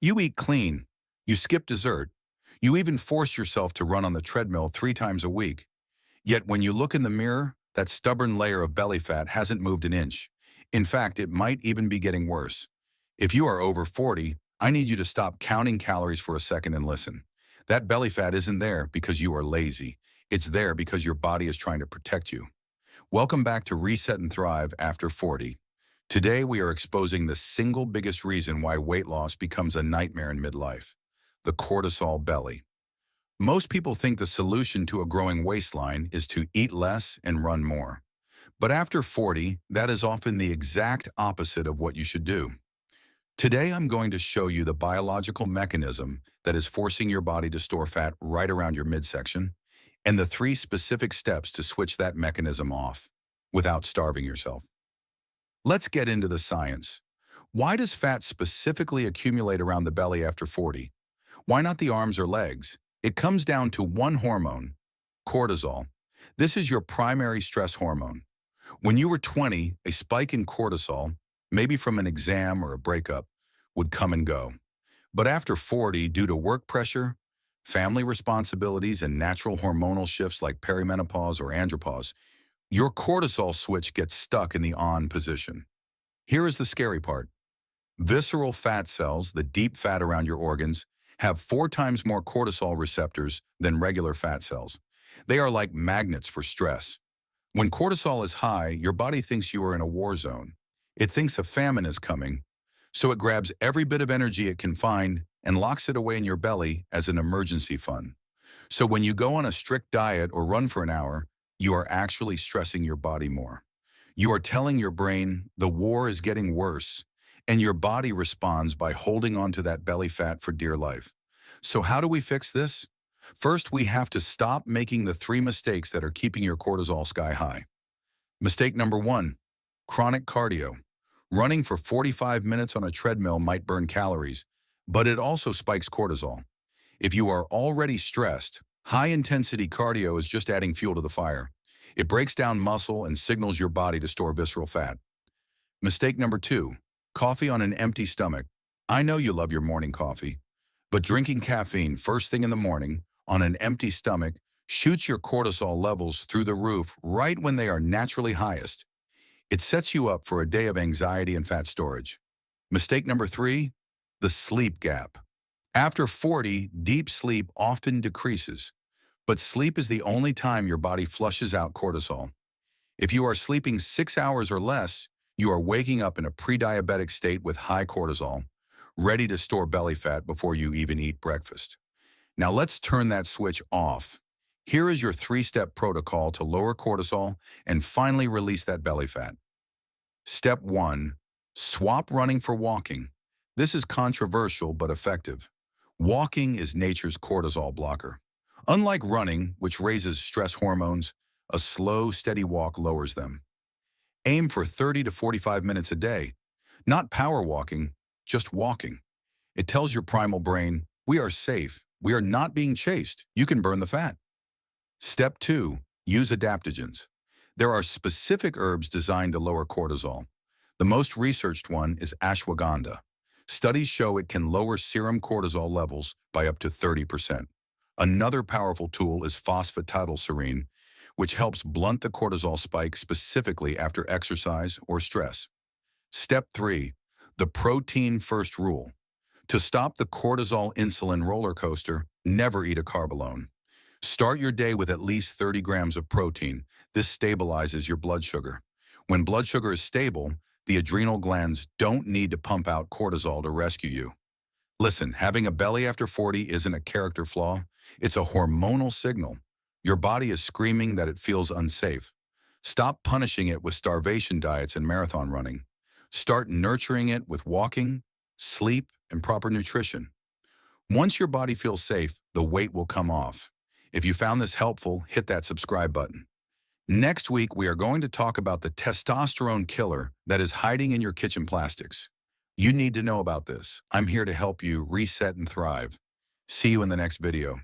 You eat clean. You skip dessert. You even force yourself to run on the treadmill 3 times a week. Yet when you look in the mirror, that stubborn layer of belly fat hasn't moved an inch. In fact, it might even be getting worse. If you are over 40, I need you to stop counting calories for a second and listen. That belly fat isn't there because you are lazy. It's there because your body is trying to protect you. Welcome back to Reset and Thrive After 40. Today we are exposing the single biggest reason why weight loss becomes a nightmare in midlife: the cortisol belly. Most people think the solution to a growing waistline is to eat less and run more. But after 40, that is often the exact opposite of what you should do. Today I'm going to show you the biological mechanism that is forcing your body to store fat right around your midsection, and the 3 specific steps to switch that mechanism off without starving yourself. Let's get into the science. Why does fat specifically accumulate around the belly after 40? Why not the arms or legs? It comes down to one hormone: cortisol. This is your primary stress hormone. When you were 20, a spike in cortisol, maybe from an exam or a breakup, would come and go. But after 40, due to work pressure, family responsibilities, and natural hormonal shifts like perimenopause or andropause, your cortisol switch gets stuck in the on position. Here is the scary part. Visceral fat cells, the deep fat around your organs, have 4 times more cortisol receptors than regular fat cells. They are like magnets for stress. When cortisol is high, your body thinks you are in a war zone. It thinks a famine is coming, so it grabs every bit of energy it can find and locks it away in your belly as an emergency fund. So when you go on a strict diet or run for an hour, you are actually stressing your body more. You are telling your brain the war is getting worse, and your body responds by holding on to that belly fat for dear life. So how do we fix this? First, we have to stop making the 3 mistakes that are keeping your cortisol sky high. Mistake number 1, chronic cardio. Running for 45 minutes on a treadmill might burn calories, but it also spikes cortisol. If you are already stressed, high-intensity cardio is just adding fuel to the fire. It breaks down muscle and signals your body to store visceral fat. Mistake number 2, coffee on an empty stomach. I know you love your morning coffee, but drinking caffeine first thing in the morning on an empty stomach shoots your cortisol levels through the roof right when they are naturally highest. It sets you up for a day of anxiety and fat storage. Mistake number 3, the sleep gap. After 40, deep sleep often decreases, but sleep is the only time your body flushes out cortisol. If you are sleeping 6 hours or less, you are waking up in a pre-diabetic state with high cortisol, ready to store belly fat before you even eat breakfast. Now let's turn that switch off. Here is your 3-step protocol to lower cortisol and finally release that belly fat. Step 1, swap running for walking. This is controversial but effective. Walking is nature's cortisol blocker. Unlike running, which raises stress hormones, a slow, steady walk lowers them. Aim for 30 to 45 minutes a day. Not power walking, just walking. It tells your primal brain, we are safe. We are not being chased. You can burn the fat. Step 2, use adaptogens. There are specific herbs designed to lower cortisol. The most researched one is ashwagandha. Studies show it can lower serum cortisol levels by up to 30%. Another powerful tool is phosphatidylserine, which helps blunt the cortisol spike specifically after exercise or stress. Step 3, the protein first rule. To stop the cortisol insulin roller coaster, never eat a carb alone. Start your day with at least 30 grams of protein. This stabilizes your blood sugar. When blood sugar is stable, the adrenal glands don't need to pump out cortisol to rescue you. Listen, having a belly after 40 isn't a character flaw. It's a hormonal signal. Your body is screaming that it feels unsafe. Stop punishing it with starvation diets and marathon running. Start nurturing it with walking, sleep, and proper nutrition. Once your body feels safe, the weight will come off. If you found this helpful, hit that subscribe button. Next week, we are going to talk about the testosterone killer that is hiding in your kitchen plastics. You need to know about this. I'm here to help you reset and thrive. See you in the next video.